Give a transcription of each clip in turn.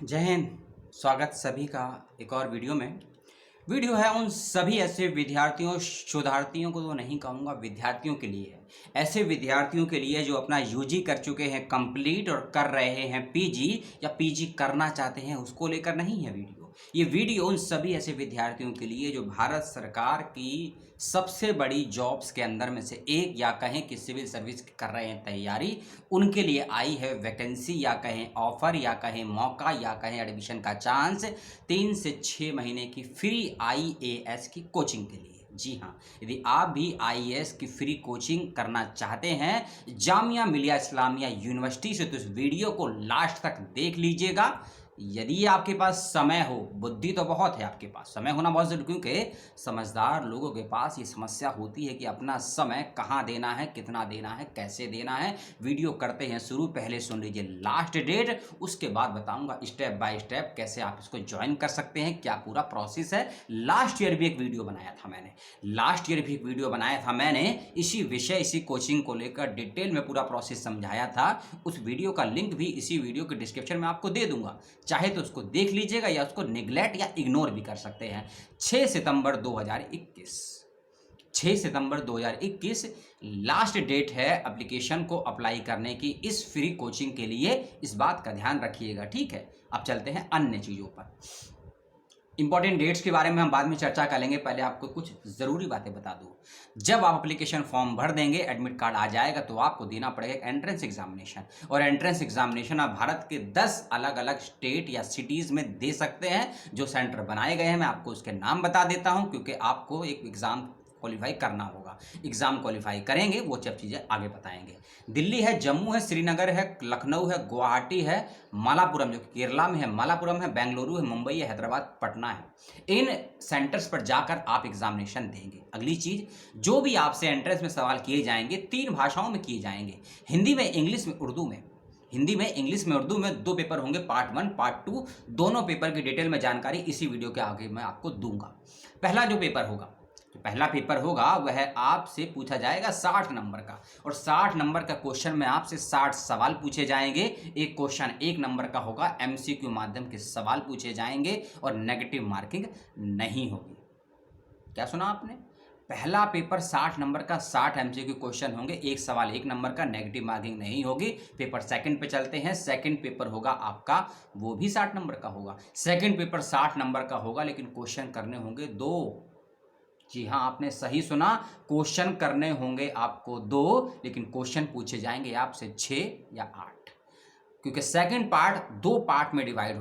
जय हिंद। स्वागत सभी का एक और वीडियो है उन सभी ऐसे विद्यार्थियों शोधार्थियों को तो नहीं कहूँगा, विद्यार्थियों के लिए है। ऐसे विद्यार्थियों के लिए जो अपना यूजी कर चुके हैं कंप्लीट और कर रहे हैं पीजी या पीजी करना चाहते हैं, उसको लेकर नहीं है वीडियो। ये वीडियो उन सभी ऐसे विद्यार्थियों के लिए जो भारत सरकार की सबसे बड़ी जॉब्स के अंदर में से एक या कहें कि सिविल सर्विस की कर रहे हैं तैयारी, उनके लिए आई है वैकेंसी या कहें ऑफर या कहें मौका या कहें एडमिशन का चांस 3 से 6 महीने की फ्री आईएएस की कोचिंग के लिए। जी हाँ, यदि आप भी आईएएस की फ्री कोचिंग करना चाहते हैं जामिया मिलिया इस्लामिया यूनिवर्सिटी से, तो इस वीडियो को लास्ट तक देख लीजिएगा। यदि आपके पास समय हो, बुद्धि तो बहुत है आपके पास, समय होना बहुत जरूरी, क्योंकि समझदार लोगों के पास ये समस्या होती है कि अपना समय कहाँ देना है, कितना देना है, कैसे देना है। वीडियो करते हैं शुरू, पहले सुन लीजिए लास्ट डेट, उसके बाद बताऊंगा स्टेप बाय स्टेप कैसे आप इसको ज्वाइन कर सकते हैं, क्या पूरा प्रोसेस है। लास्ट ईयर भी एक वीडियो बनाया था मैंने, इसी विषय इसी कोचिंग को लेकर डिटेल में पूरा प्रोसेस समझाया था। उस वीडियो का लिंक भी इसी वीडियो के डिस्क्रिप्शन में आपको दे दूंगा, चाहे तो उसको देख लीजिएगा या उसको निगलेक्ट या इग्नोर भी कर सकते हैं। 6 सितंबर 2021 लास्ट डेट है एप्लीकेशन को अप्लाई करने की इस फ्री कोचिंग के लिए। इस बात का ध्यान रखिएगा, ठीक है। अब चलते हैं अन्य चीज़ों पर। इंपॉर्टेंट डेट्स के बारे में हम बाद में चर्चा करेंगे, पहले आपको कुछ ज़रूरी बातें बता दूँ। जब आप एप्लीकेशन फॉर्म भर देंगे, एडमिट कार्ड आ जाएगा, तो आपको देना पड़ेगा एंट्रेंस एग्जामिनेशन। और एंट्रेंस एग्जामिनेशन आप भारत के 10 अलग अलग स्टेट या सिटीज़ में दे सकते हैं। जो सेंटर बनाए गए हैं मैं आपको उसके नाम बता देता हूँ, क्योंकि आपको एक एग्ज़ाम क्वालिफाई करना होगा। एग्ज़ाम क्वालिफाई करेंगे, वो सब चीज़ें आगे बताएंगे। दिल्ली है, जम्मू है, श्रीनगर है, लखनऊ है, गुवाहाटी है, मालापुरम जो केरला में है, मालापुरम है, बेंगलुरु है, मुंबई है, हैदराबाद, पटना है। इन सेंटर्स पर जाकर आप एग्जामिनेशन देंगे। अगली चीज़, जो भी आपसे एंट्रेंस में सवाल किए जाएंगे 3 भाषाओं में किए जाएंगे, हिंदी में, इंग्लिश में, उर्दू में। हिंदी में, इंग्लिश में, उर्दू में 2 पेपर होंगे, पार्ट 1 पार्ट 2। दोनों पेपर की डिटेल में जानकारी इसी वीडियो के आगे मैं आपको दूंगा। पहला पेपर होगा वह आपसे पूछा जाएगा 60 नंबर का, और 60 नंबर का क्वेश्चन में आपसे 60 सवाल पूछे जाएंगे। एक क्वेश्चन 1 नंबर का होगा, एमसीक्यू माध्यम के सवाल पूछे जाएंगे और नेगेटिव मार्किंग नहीं होगी। क्या सुना आपने? पहला पेपर 60 नंबर का, 60 एमसीक्यू क्वेश्चन होंगे, एक सवाल 1 नंबर का, नेगेटिव मार्किंग नहीं होगी। पेपर सेकंड पे चलते हैं। सेकंड पेपर होगा आपका, वो भी 60 नंबर का होगा। सेकंड पेपर 60 नंबर का होगा, लेकिन क्वेश्चन करने होंगे 2। जी हाँ, आपने सही सुना, क्वेश्चन करने होंगे आपको 2, लेकिन क्वेश्चन पूछे जाएंगे आपसे 6 या 8, क्योंकि सेकंड पार्ट 2 पार्ट में डिवाइड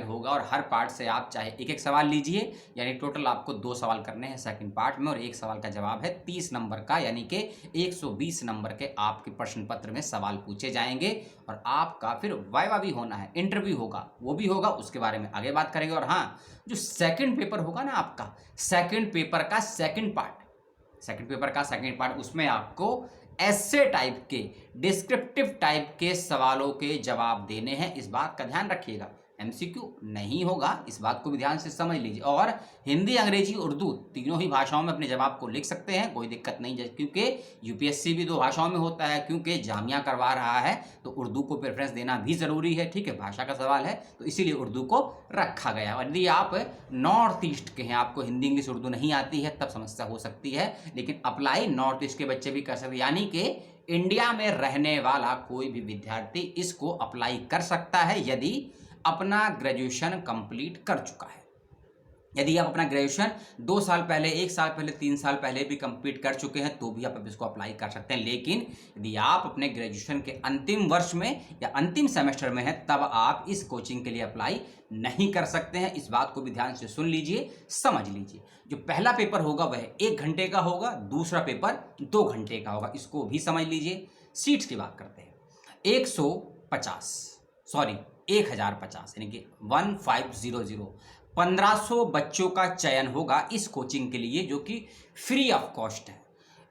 होगा। और हर पार्ट से आप चाहे एक सवाल लीजिए, यानी टोटल आपको 2 सवाल करने हैं सेकंड पार्ट में, और एक सवाल का जवाब है 30 नंबर का, यानी कि 120 नंबर के आपके प्रश्न पत्र में सवाल पूछे जाएंगे। और आपका फिर वाइवा भी होना है, इंटरव्यू होगा, वो भी होगा, उसके बारे में आगे बात करेंगे। और हाँ, जो सेकंड पेपर होगा ना आपका, सेकंड पेपर का सेकंड पार्ट, उसमें आपको ऐसे टाइप के, डिस्क्रिप्टिव टाइप के सवालों के जवाब देने हैं। इस बात का ध्यान रखिएगा, एमसीक्यू नहीं होगा, इस बात को भी ध्यान से समझ लीजिए। और हिंदी, अंग्रेजी, उर्दू तीनों ही भाषाओं में अपने जवाब को लिख सकते हैं, कोई दिक्कत नहीं है, क्योंकि यूपीएससी भी 2 भाषाओं में होता है, क्योंकि जामिया करवा रहा है तो उर्दू को प्रेफरेंस देना भी ज़रूरी है, ठीक है। भाषा का सवाल है तो इसीलिए उर्दू को रखा गया। और यदि आप नॉर्थ ईस्ट के हैं, आपको हिंदी, इंग्लिश, उर्दू नहीं आती है, तब समस्या हो सकती है, लेकिन अप्लाई नॉर्थ ईस्ट के बच्चे भी कर सकते हैं। यानी कि इंडिया में रहने वाला कोई भी विद्यार्थी इसको अप्लाई कर सकता है, यदि अपना ग्रेजुएशन कंप्लीट कर चुका है। यदि आप अपना ग्रेजुएशन 2 साल पहले, 1 साल पहले, 3 साल पहले भी कंप्लीट कर चुके हैं, तो भी आप इसको अप्लाई कर सकते हैं। लेकिन यदि आप अपने ग्रेजुएशन के अंतिम वर्ष में या अंतिम सेमेस्टर में हैं, तब आप इस कोचिंग के लिए अप्लाई नहीं कर सकते हैं। इस बात को भी ध्यान से सुन लीजिए, समझ लीजिए। जो पहला पेपर होगा वह 1 घंटे का होगा, दूसरा पेपर 2 घंटे का होगा, इसको भी समझ लीजिए। सीट्स की बात करते हैं, 1050 यानी कि 1500 1500 बच्चों का चयन होगा इस कोचिंग के लिए, जो कि फ्री ऑफ कॉस्ट है।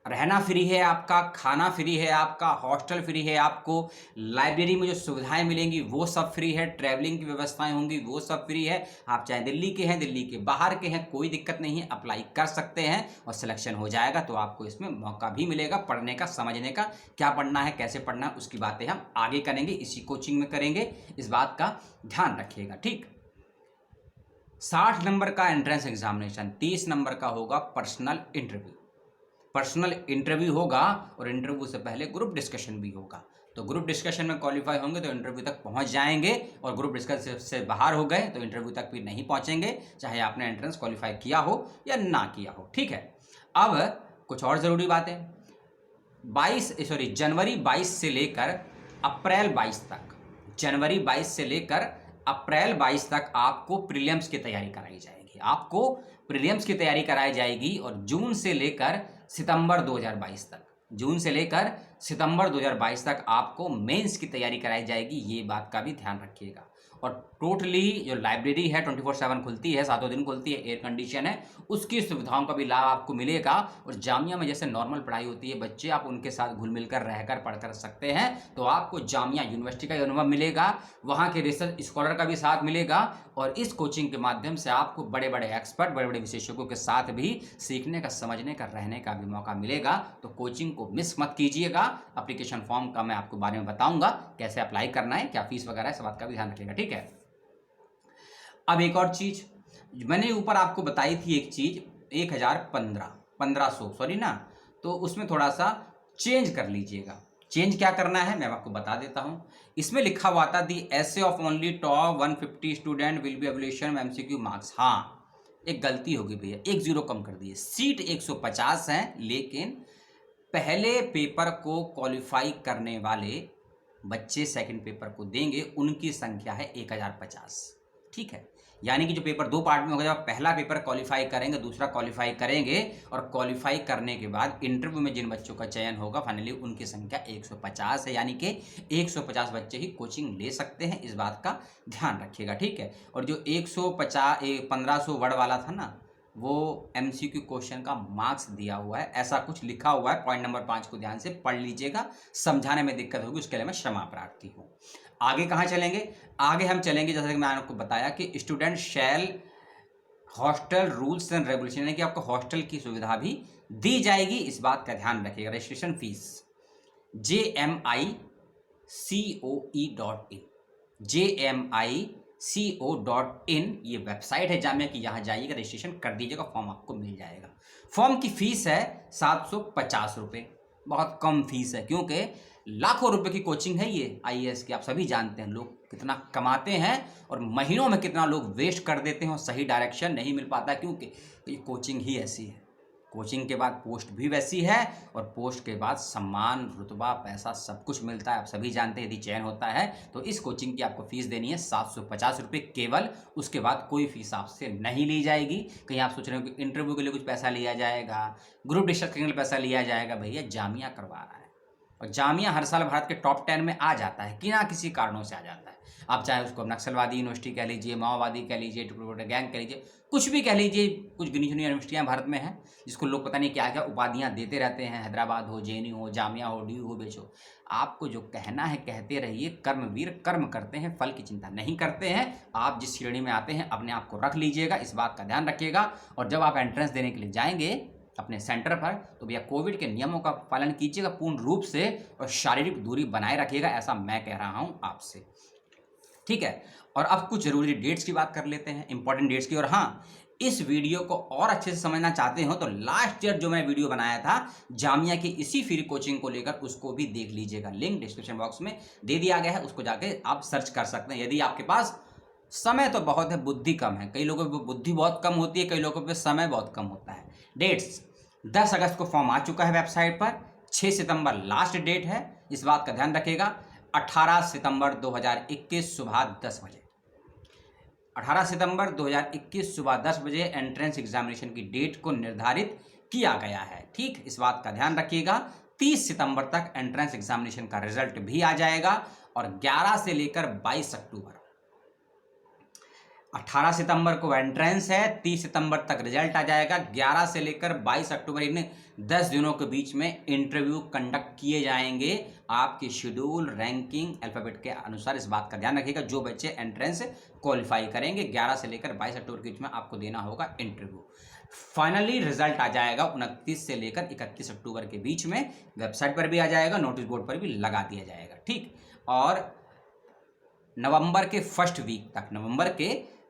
रहना फ्री है आपका, खाना फ्री है आपका, हॉस्टल फ्री है आपको, लाइब्रेरी में जो सुविधाएं मिलेंगी वो सब फ्री है, ट्रैवलिंग की व्यवस्थाएं होंगी वो सब फ्री है। आप चाहे दिल्ली के हैं, दिल्ली के बाहर के हैं, कोई दिक्कत नहीं है, अप्लाई कर सकते हैं और सिलेक्शन हो जाएगा तो आपको इसमें मौका भी मिलेगा पढ़ने का, समझने का, क्या पढ़ना है, कैसे पढ़ना है, उसकी बातें हम आगे करेंगे, इसी कोचिंग में करेंगे, इस बात का ध्यान रखिएगा। ठीक, 60 नंबर का एंट्रेंस एग्जामिनेशन, 30 नंबर का होगा पर्सनल इंटरव्यू। पर्सनल इंटरव्यू होगा और इंटरव्यू से पहले ग्रुप डिस्कशन भी होगा। तो ग्रुप डिस्कशन में क्वालिफाई होंगे तो इंटरव्यू तक पहुंच जाएंगे, और ग्रुप डिस्कशन से बाहर हो गए तो इंटरव्यू तक भी नहीं पहुंचेंगे, चाहे आपने एंट्रेंस क्वालिफाई किया हो या ना किया हो। ठीक है, अब कुछ और ज़रूरी बातें, जनवरी 22 से लेकर अप्रैल 22 तक, जनवरी 22 से लेकर अप्रैल 22 तक आपको प्रीलिम्स की तैयारी कराई जाएगी, आपको प्रीलिम्स की तैयारी कराई जाएगी। और जून से लेकर सितंबर 2022 तक, जून से लेकर सितंबर 2022 तक आपको मेंस की तैयारी कराई जाएगी, ये बात का भी ध्यान रखिएगा। और टोटली जो लाइब्रेरी है 24/7 खुलती है, 7 दिन खुलती है, एयर कंडीशन है, उसकी सुविधाओं का भी लाभ आपको मिलेगा। और जामिया में जैसे नॉर्मल पढ़ाई होती है, बच्चे आप उनके साथ घुल मिलकर रहकर पढ़ कर सकते हैं, तो आपको जामिया यूनिवर्सिटी का अनुभव मिलेगा, वहाँ के रिसर्च स्कॉलर का भी साथ मिलेगा। और इस कोचिंग के माध्यम से आपको बड़े बड़े एक्सपर्ट, बड़े बड़े विशेषज्ञों के साथ भी सीखने का, समझने का, रहने का भी मौका मिलेगा। तो कोचिंग को मिस मत कीजिएगा। एप्लीकेशन फॉर्म का मैं आपको बारे में बताऊंगा, कैसे अप्लाई करना है, क्या फीस वगैरह है, इस बात का भी ध्यान रखिएगा। ठीक है, अब एक और चीज मैंने ऊपर आपको बताई थी, एक चीज 1500 सॉरी ना, तो उसमें थोड़ा सा चेंज कर लीजिएगा। चेंज क्या करना है मैं आपको बता देता हूं। इसमें लिखा हुआ था the essay of only top 150 student will be evaluation MCQ marks. हाँ, एक गलती होगी भैया, एक जीरो कम कर दिए, सीट 150 है, लेकिन पहले पेपर को क्वालिफाई करने वाले बच्चे सेकंड पेपर को देंगे, उनकी संख्या है 1050। ठीक है, यानी कि जो पेपर दो पार्ट में होगा, जब पहला पेपर क्वालिफाई करेंगे, दूसरा क्वालिफाई करेंगे, और क्वालिफाई करने के बाद इंटरव्यू में जिन बच्चों का चयन होगा फाइनली, उनकी संख्या 150 है, यानी कि 150 बच्चे ही कोचिंग ले सकते हैं, इस बात का ध्यान रखिएगा। ठीक है, और जो 1500 वर्ड वाला था ना, वो एमसीक्यू क्वेश्चन का मार्क्स दिया हुआ है, ऐसा कुछ लिखा हुआ है। पॉइंट नंबर 5 को ध्यान से पढ़ लीजिएगा, समझाने में दिक्कत होगी उसके लिए मैं क्षमा प्रार्थी हूँ। आगे कहाँ चलेंगे? आगे हम चलेंगे, जैसे कि मैंने आपको बताया कि student shall hostel rules and regulation, यानी कि आपको हॉस्टल की सुविधा भी दी जाएगी, इस बात का ध्यान रखिएगा। रजिस्ट्रेशन फीस jmicoe.in, jmico.in ये वेबसाइट है जामिया की, यहाँ जाइएगा, रजिस्ट्रेशन कर दीजिएगा, फॉर्म आपको मिल जाएगा। फॉर्म की फीस है 750 रुपये, बहुत कम फीस है, क्योंकि लाखों रुपए की कोचिंग है ये आईएएस की। आप सभी जानते हैं लोग कितना कमाते हैं और महीनों में कितना लोग वेस्ट कर देते हैं और सही डायरेक्शन नहीं मिल पाता, क्योंकि ये कोचिंग ही ऐसी है। कोचिंग के बाद पोस्ट भी वैसी है, और पोस्ट के बाद सम्मान, रुतबा, पैसा सब कुछ मिलता है, आप सभी जानते हैं। यदि चयन होता है तो इस कोचिंग की आपको फीस देनी है 750 रुपये केवल, उसके बाद कोई फीस आपसे नहीं ली जाएगी। कहीं आप सोच रहे हो कि इंटरव्यू के लिए कुछ पैसा लिया जाएगा, ग्रुप डिस्कशन के लिए पैसा लिया जाएगा, भैया जामिया करवा रहा है, और जामिया हर साल भारत के टॉप 10 में आ जाता है, कि ना किसी कारणों से आ जाता है। आप चाहे उसको नक्सलवादी यूनिवर्सिटी कह लीजिए, माओवादी कह लीजिए, टुकड़े गैंग कह लीजिए, कुछ भी कह लीजिए, कुछ गिनी चुनी यूनिवर्सिटियाँ भारत में हैं जिसको लोग पता नहीं क्या क्या उपाधियाँ देते रहते हैं, हैदराबाद हो, जेएनयू हो, जामिया हो, डीयू हो, बेचो। आपको जो कहना है कहते रहिए, कर्मवीर कर्म करते हैं, फल की चिंता नहीं करते हैं। आप जिस श्रेणी में आते हैं अपने आप को रख लीजिएगा, इस बात का ध्यान रखिएगा। और जब आप एंट्रेंस देने के लिए जाएंगे अपने सेंटर पर, तो भैया कोविड के नियमों का पालन कीजिएगा पूर्ण रूप से, और शारीरिक दूरी बनाए रखिएगा, ऐसा मैं कह रहा हूं आपसे। ठीक है, और अब कुछ जरूरी डेट्स की बात कर लेते हैं, इंपॉर्टेंट डेट्स की। और हाँ, इस वीडियो को और अच्छे से समझना चाहते हो तो लास्ट ईयर जो मैं वीडियो बनाया था जामिया की इसी फ्री कोचिंग को लेकर, उसको भी देख लीजिएगा, लिंक डिस्क्रिप्शन बॉक्स में दे दिया गया है, उसको जाके आप सर्च कर सकते हैं। यदि आपके पास समय तो बहुत है, बुद्धि कम है, कई लोगों पर बुद्धि बहुत कम होती है, कई लोगों पर समय बहुत कम होता है। डेट्स 10 अगस्त को फॉर्म आ चुका है वेबसाइट पर, 6 सितंबर लास्ट डेट है, इस बात का ध्यान रखिएगा। 18 सितंबर 2021 सुबह 10 बजे, 18 सितंबर 2021 सुबह 10 बजे एंट्रेंस एग्जामिनेशन की डेट को निर्धारित किया गया है। ठीक, इस बात का ध्यान रखिएगा। 30 सितंबर तक एंट्रेंस एग्जामिनेशन का रिजल्ट भी आ जाएगा, और 11 से लेकर 22 अक्टूबर 18 सितंबर को एंट्रेंस है, 30 सितंबर तक रिजल्ट आ जाएगा। 11 से लेकर 22 अक्टूबर इन 10 दिनों के बीच में इंटरव्यू कंडक्ट किए जाएंगे। आपकी शेड्यूल रैंकिंग अल्फाबेट के अनुसार, इस बात का ध्यान रखिएगा। जो बच्चे एंट्रेंस क्वालिफाई करेंगे 11 से लेकर 22 अक्टूबर के बीच में आपको देना होगा इंटरव्यू। फाइनली रिजल्ट आ जाएगा 29 से लेकर 31 अक्टूबर के बीच में। वेबसाइट पर भी आ जाएगा, नोटिस बोर्ड पर भी लगा दिया जाएगा, ठीक। और नवंबर के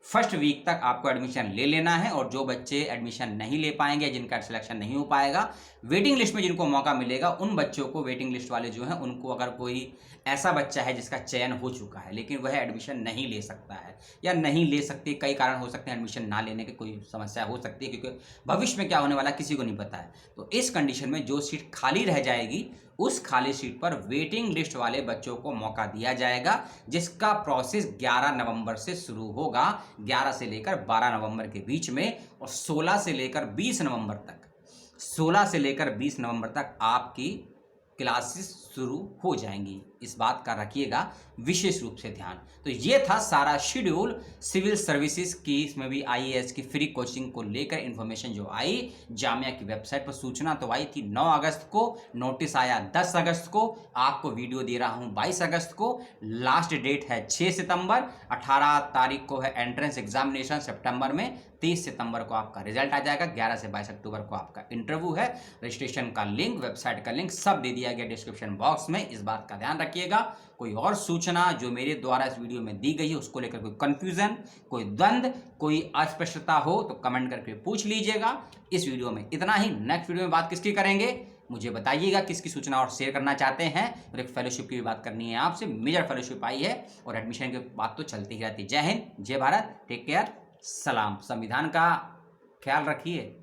फर्स्ट वीक तक आपको एडमिशन ले लेना है। और जो बच्चे एडमिशन नहीं ले पाएंगे, जिनका सिलेक्शन नहीं हो पाएगा, वेटिंग लिस्ट में जिनको मौका मिलेगा, उन बच्चों को, वेटिंग लिस्ट वाले जो हैं उनको, अगर कोई ऐसा बच्चा है जिसका चयन हो चुका है लेकिन वह एडमिशन नहीं ले सकता है या नहीं ले सकती, कई कारण हो सकते हैं एडमिशन ना लेने के, कोई समस्या हो सकती है क्योंकि भविष्य में क्या होने वाला किसी को नहीं पता है। तो इस कंडीशन में जो सीट खाली रह जाएगी, उस खाली सीट पर वेटिंग लिस्ट वाले बच्चों को मौका दिया जाएगा, जिसका प्रोसेस 11 नवंबर से शुरू होगा, 11 से लेकर 12 नवंबर के बीच में। और 16 से लेकर 20 नवंबर तक आपकी क्लासेस शुरू हो जाएंगी। इस बात का रखिएगा विशेष रूप से ध्यान। तो ये था सारा शेड्यूल सिविल सर्विसेज की, इसमें भी आईएएस की फ्री कोचिंग को लेकर इन्फॉर्मेशन जो आई जामिया की वेबसाइट पर। सूचना तो आई थी 9 अगस्त को, नोटिस आया 10 अगस्त को, आपको वीडियो दे रहा हूँ 22 अगस्त को, लास्ट डेट है 6 सितंबर, 18 तारीख को है एंट्रेंस एग्जामिनेशन सितंबर में, 30 सितंबर को आपका रिजल्ट आ जाएगा, 11 से 22 अक्टूबर को आपका इंटरव्यू है। रजिस्ट्रेशन का लिंक, वेबसाइट का लिंक सब दे दिया गया डिस्क्रिप्शन बॉक्स में। इस बात का ध्यान रखिएगा। कोई और सूचना जो मेरे द्वारा इस वीडियो में दी गई है उसको लेकर कोई कंफ्यूजन, कोई द्वंद, कोई अस्पष्टता हो तो कमेंट करके पूछ लीजिएगा। इस वीडियो में इतना ही। नेक्स्ट वीडियो में बात किसकी करेंगे मुझे बताइएगा, किसकी सूचना और शेयर करना चाहते हैं। और एक फेलोशिप की भी बात करनी है आपसे, मेजर फेलोशिप आई है और एडमिशन की बात तो चलती ही रहती है। जय हिंद, जय भारत, टेक केयर, सलाम। संविधान का ख्याल रखिए।